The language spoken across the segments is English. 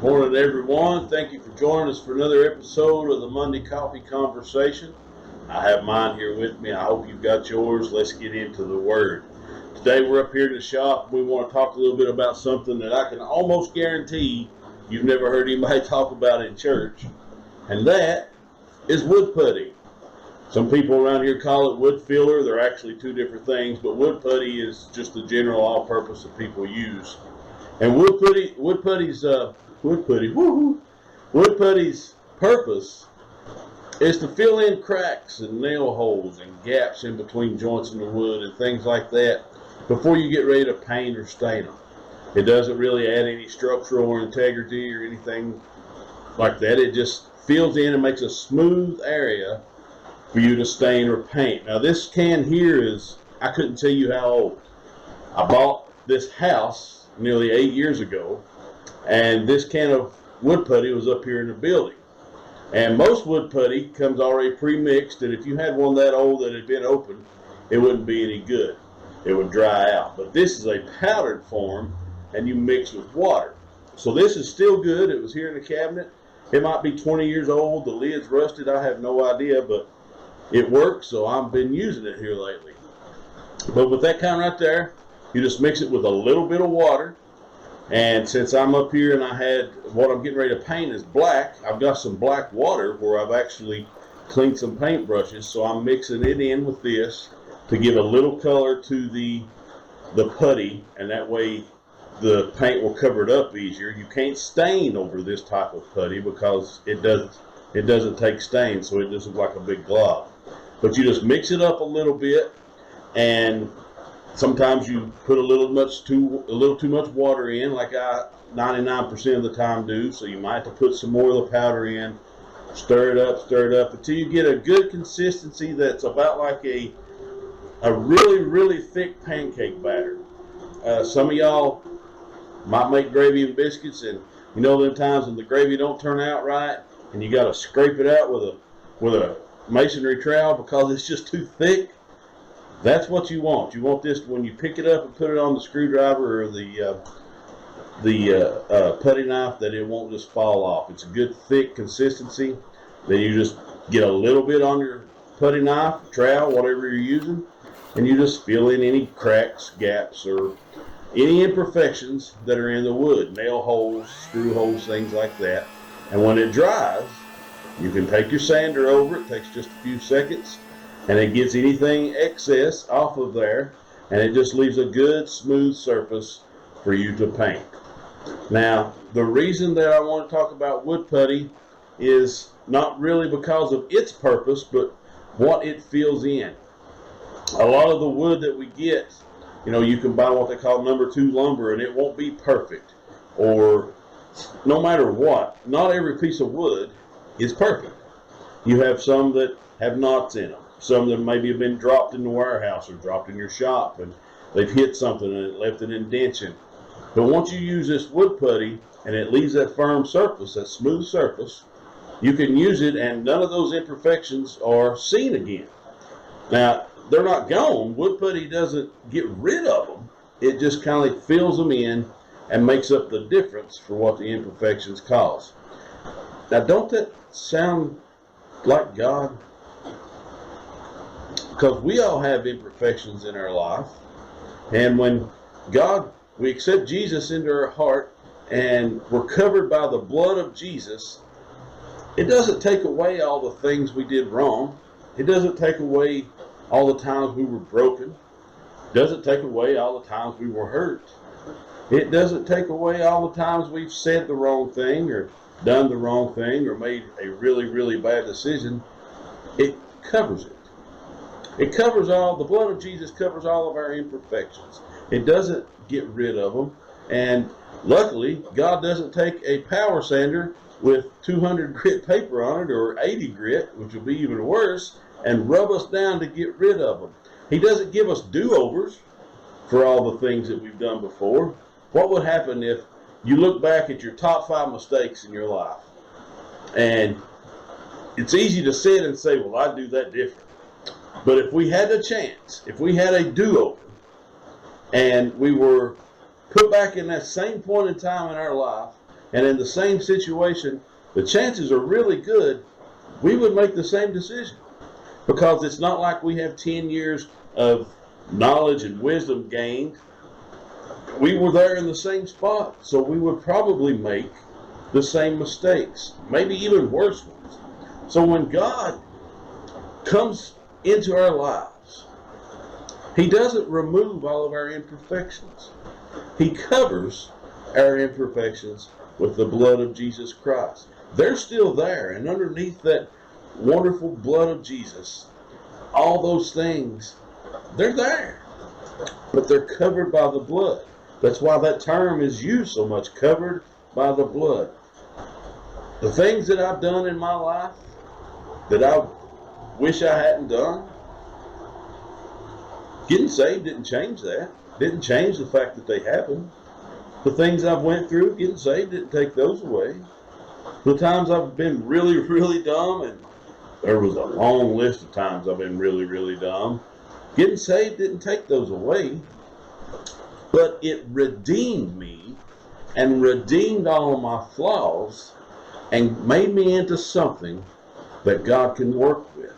Morning, everyone. Thank you for joining us for another episode of the Monday Coffee Conversation. I have mine here with me. I hope you've got yours. Let's get into the Word. Today we're up here in the shop. We want to talk a little bit about something that I can almost guarantee you've never heard anybody talk about in church, and that is wood putty. Some people around here call it wood filler. They're actually two different things, but wood putty is just the general all-purpose that people use. And wood putty's purpose is to fill in cracks and nail holes and gaps in between joints in the wood and things like that before you get ready to paint or stain them. It doesn't really add any structural or integrity or anything like that. It just fills in and makes a smooth area for you to stain or paint. Now this can here is, I couldn't tell you how old. I bought this house nearly 8 years ago, and this can of wood putty was up here in the building. And most wood putty comes already pre-mixed, and if you had one that old that had been opened, it wouldn't be any good. It would dry out. But this is a powdered form, and you mix with water. So this is still good. It was here in the cabinet. It might be 20 years old. The lid's rusted. I have no idea, but it works, so I've been using it here lately. But with that kind right there, you just mix it with a little bit of water. And since I'm up here and I had what I'm getting ready to paint is black, I've got some black water where I've actually cleaned some paint brushes. So I'm mixing it in with this to give a little color to the putty, and that way the paint will cover it up easier. You can't stain over this type of putty because it doesn't take stain, so it doesn't look like a big glob. But you just mix it up a little bit, and sometimes you put a little too much water in, like I 99% of the time do. So you might have to put some more of the powder in, stir it up until you get a good consistency that's about like a really, really thick pancake batter. Some of y'all might make gravy and biscuits, and you know them times when the gravy don't turn out right, and you got to scrape it out with a masonry trowel because it's just too thick. That's what you want. You want this when you pick it up and put it on the screwdriver or the putty knife, that it won't just fall off. It's a good thick consistency. Then you just get a little bit on your putty knife, trowel, whatever you're using, and you just fill in any cracks, gaps, or any imperfections that are in the wood, nail holes, screw holes, things like that. And when it dries, you can take your sander over. It takes just a few seconds, and it gets anything excess off of there, and it just leaves a good smooth surface for you to paint. Now, the reason that I want to talk about wood putty is not really because of its purpose, but what it fills in. A lot of the wood that we get, you can buy what they call number 2 lumber, and it won't be perfect. Or no matter what, not every piece of wood is perfect. You have some that have knots in them. Some that maybe have been dropped in the warehouse or dropped in your shop, and they've hit something and it left an indentation. But once you use this wood putty and it leaves that firm surface, that smooth surface, you can use it and none of those imperfections are seen again. Now, they're not gone. Wood putty doesn't get rid of them. It just kind of fills them in and makes up the difference for what the imperfections cause. Now, don't that sound like God? Because we all have imperfections in our life, and when we accept Jesus into our heart and we're covered by the blood of Jesus, it doesn't take away all the things we did wrong. It doesn't take away all the times we were broken. It doesn't take away all the times we were hurt. It doesn't take away all the times we've said the wrong thing or done the wrong thing or made a really, really bad decision. It covers it. It covers the blood of Jesus covers all of our imperfections. It doesn't get rid of them. And luckily, God doesn't take a power sander with 200 grit paper on it or 80 grit, which will be even worse, and rub us down to get rid of them. He doesn't give us do-overs for all the things that we've done before. What would happen if you look back at your top 5 mistakes in your life? And it's easy to sit and say, well, I'd do that different. But if we had a chance, if we had a do-over, and we were put back in that same point in time in our life, and in the same situation, the chances are really good we would make the same decision. Because it's not like we have 10 years of knowledge and wisdom gained. We were there in the same spot, so we would probably make the same mistakes, maybe even worse ones. So when God comes into our lives, He doesn't remove all of our imperfections. He covers our imperfections with the blood of Jesus Christ. They're still there, and underneath that wonderful blood of Jesus, all those things, they're there, but they're covered by the blood. That's why that term is used so much, covered by the blood. The things that I've done in my life that I wish I hadn't done, getting saved didn't change that. Didn't change the fact that they happened. The things I've went through, getting saved didn't take those away. The times I've been really, really dumb, and there was a long list of times I've been really, really dumb, getting saved didn't take those away. But it redeemed me and redeemed all of my flaws and made me into something that God can work with.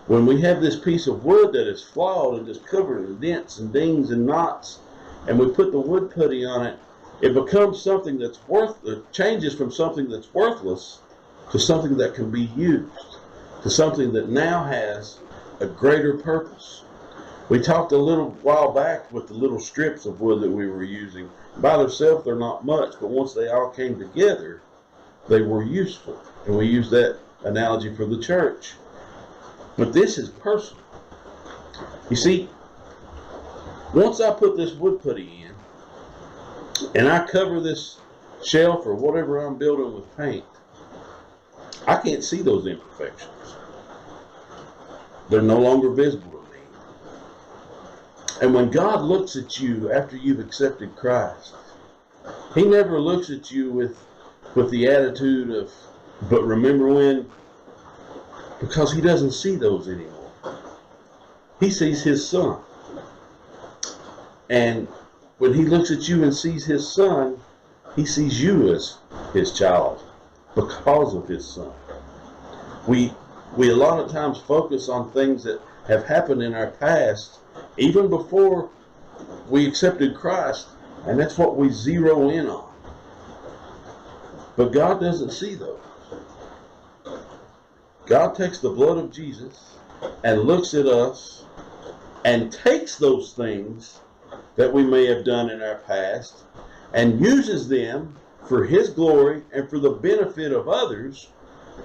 When we have this piece of wood that is flawed and just covered in dents and dings and knots, and we put the wood putty on it, it becomes something that's it changes from something that's worthless to something that can be used, to something that now has a greater purpose. We talked a little while back with the little strips of wood that we were using. By themselves, they're not much, but once they all came together, they were useful. And we use that analogy for the church. But this is personal. You see, once I put this wood putty in, and I cover this shelf or whatever I'm building with paint, I can't see those imperfections. They're no longer visible to me. And when God looks at you after you've accepted Christ, He never looks at you with the attitude of, but remember when? Because He doesn't see those anymore. He sees His Son. And when He looks at you and sees His Son, He sees you as His child because of His Son. We a lot of times focus on things that have happened in our past, even before we accepted Christ, and that's what we zero in on. But God doesn't see those. God takes the blood of Jesus and looks at us and takes those things that we may have done in our past and uses them for His glory and for the benefit of others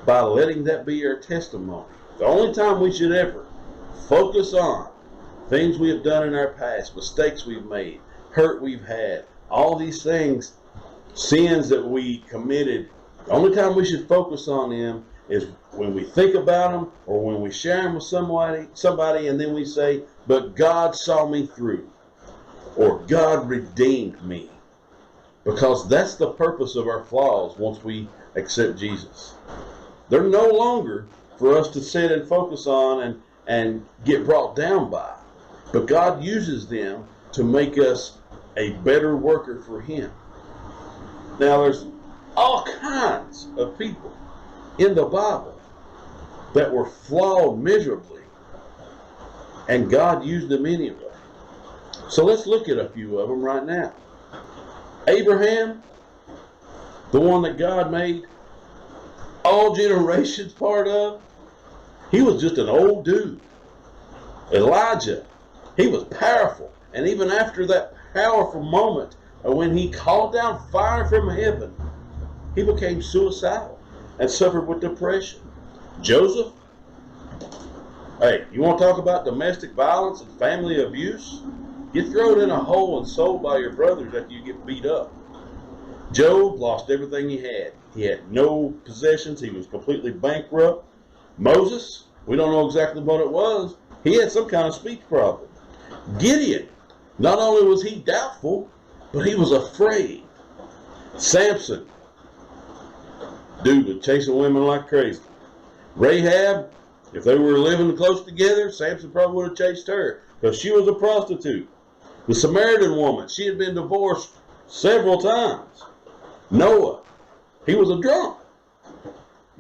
by letting that be our testimony. The only time we should ever focus on things we have done in our past, mistakes we've made, hurt we've had, all these things, sins that we committed, the only time we should focus on them is when we think about them or when we share them with somebody and then we say, but God saw me through, or God redeemed me. Because that's the purpose of our flaws once we accept Jesus. They're no longer for us to sit and focus on and get brought down by. But God uses them to make us a better worker for Him. Now there's all kinds of people in the Bible that were flawed miserably, and God used them anyway. So let's look at a few of them right now. Abraham, the one that God made all generations part of, he was just an old dude. Elijah, he was powerful, and even after that powerful moment when he called down fire from heaven, he became suicidal and suffered with depression. Joseph, hey, you want to talk about domestic violence and family abuse? Get thrown in a hole and sold by your brothers after you get beat up. Job lost everything he had. He had no possessions. He was completely bankrupt. Moses, we don't know exactly what it was. He had some kind of speech problem. Gideon, not only was he doubtful, but he was afraid. Samson, dude was chasing women like crazy. Rahab, if they were living close together, Samson probably would have chased her because she was a prostitute. The Samaritan woman, she had been divorced several times. Noah, He was a drunk.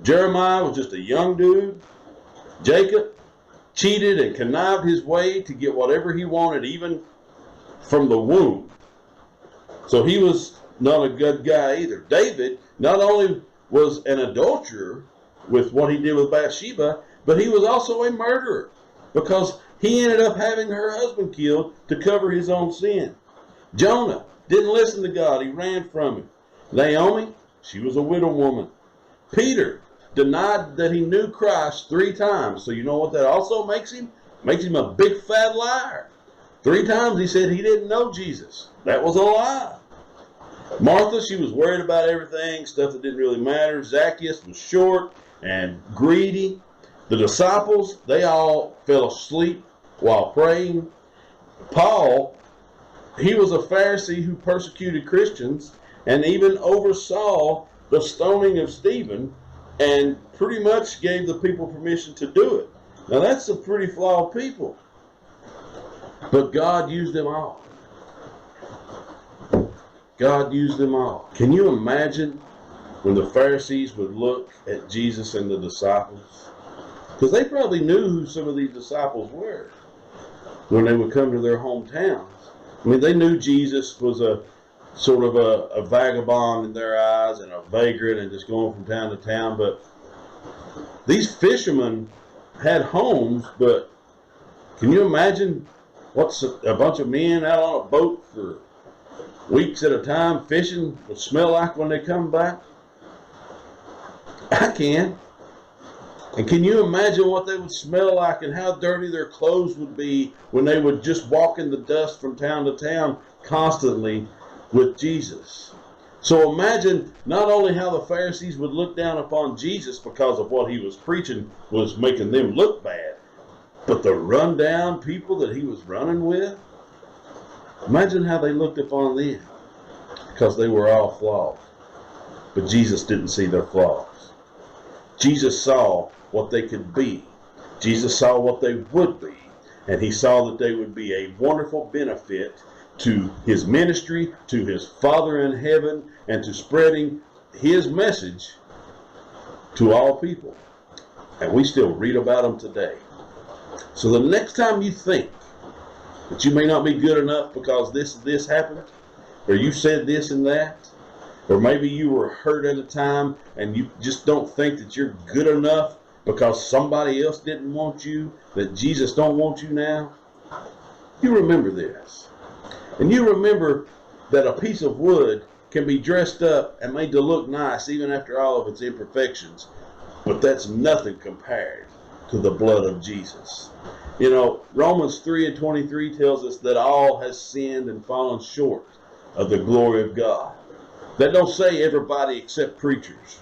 Jeremiah was just a young dude. Jacob cheated and connived his way to get whatever he wanted, even from the womb. So he was not a good guy either. David not only was an adulterer with what he did with Bathsheba, but he was also a murderer because he ended up having her husband killed to cover his own sin. Jonah didn't listen to God. He ran from him. Naomi, she was a widow woman. Peter denied that he knew Christ 3 times. So you know what that also makes him? Makes him a big fat liar. 3 times he said he didn't know Jesus. That was a lie. Martha, she was worried about everything, stuff that didn't really matter. Zacchaeus was short and greedy. The disciples, they all fell asleep while praying. Paul, he was a Pharisee who persecuted Christians and even oversaw the stoning of Stephen and pretty much gave the people permission to do it. Now that's some pretty flawed people. But God used them all. God used them all. Can you imagine when the Pharisees would look at Jesus and the disciples? Because they probably knew who some of these disciples were when they would come to their hometowns. I mean, they knew Jesus was a sort of a vagabond in their eyes and a vagrant and just going from town to town. But these fishermen had homes, but can you imagine what's a bunch of men out on a boat for weeks at a time fishing would smell like when they come back? I can. And can you imagine what they would smell like and how dirty their clothes would be when they would just walk in the dust from town to town constantly with Jesus? So imagine not only how the Pharisees would look down upon Jesus because of what he was preaching was making them look bad, but the rundown people that he was running with, imagine how they looked upon them because they were all flawed. But Jesus didn't see their flaws. Jesus saw what they could be. Jesus saw what they would be. And he saw that they would be a wonderful benefit to his ministry, to his Father in heaven, and to spreading his message to all people. And we still read about them today. So the next time you think that you may not be good enough because this happened, or you said this and that, or maybe you were hurt at a time and you just don't think that you're good enough because somebody else didn't want you, that Jesus don't want you now, you remember this. And you remember that a piece of wood can be dressed up and made to look nice even after all of its imperfections, but that's nothing compared to the blood of Jesus. You know, Romans 3:23 tells us that all has sinned and fallen short of the glory of God. That don't say everybody except preachers.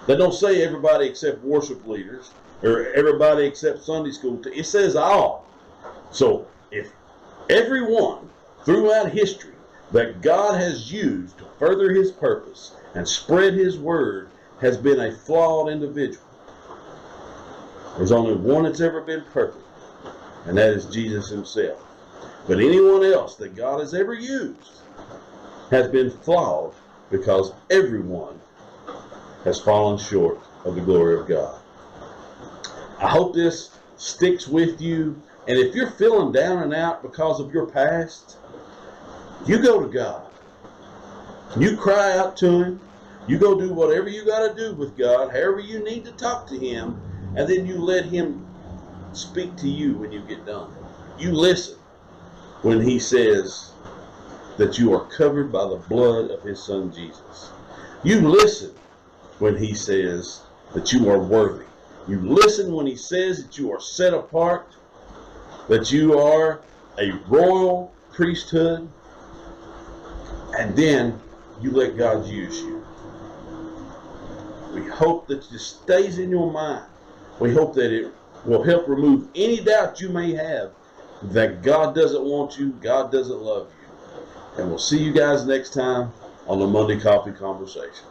That don't say everybody except worship leaders or everybody except Sunday school. It says all. So if everyone throughout history that God has used to further his purpose and spread his word has been a flawed individual, there's only one that's ever been perfect, and that is Jesus himself. But anyone else that God has ever used has been flawed because everyone has fallen short of the glory of God. I hope this sticks with you. And if you're feeling down and out because of your past, you go to God. You cry out to him. You go do whatever you got to do with God, however you need to talk to him, and then you let him speak to you when you get done. You listen when he says that you are covered by the blood of his son Jesus. You listen when he says that you are worthy. You listen when he says that you are set apart, that you are a royal priesthood, and then you let God use you. We hope that this stays in your mind. We hope that it will help remove any doubt you may have that God doesn't want you, God doesn't love you. And we'll see you guys next time on the Monday Coffee Conversation.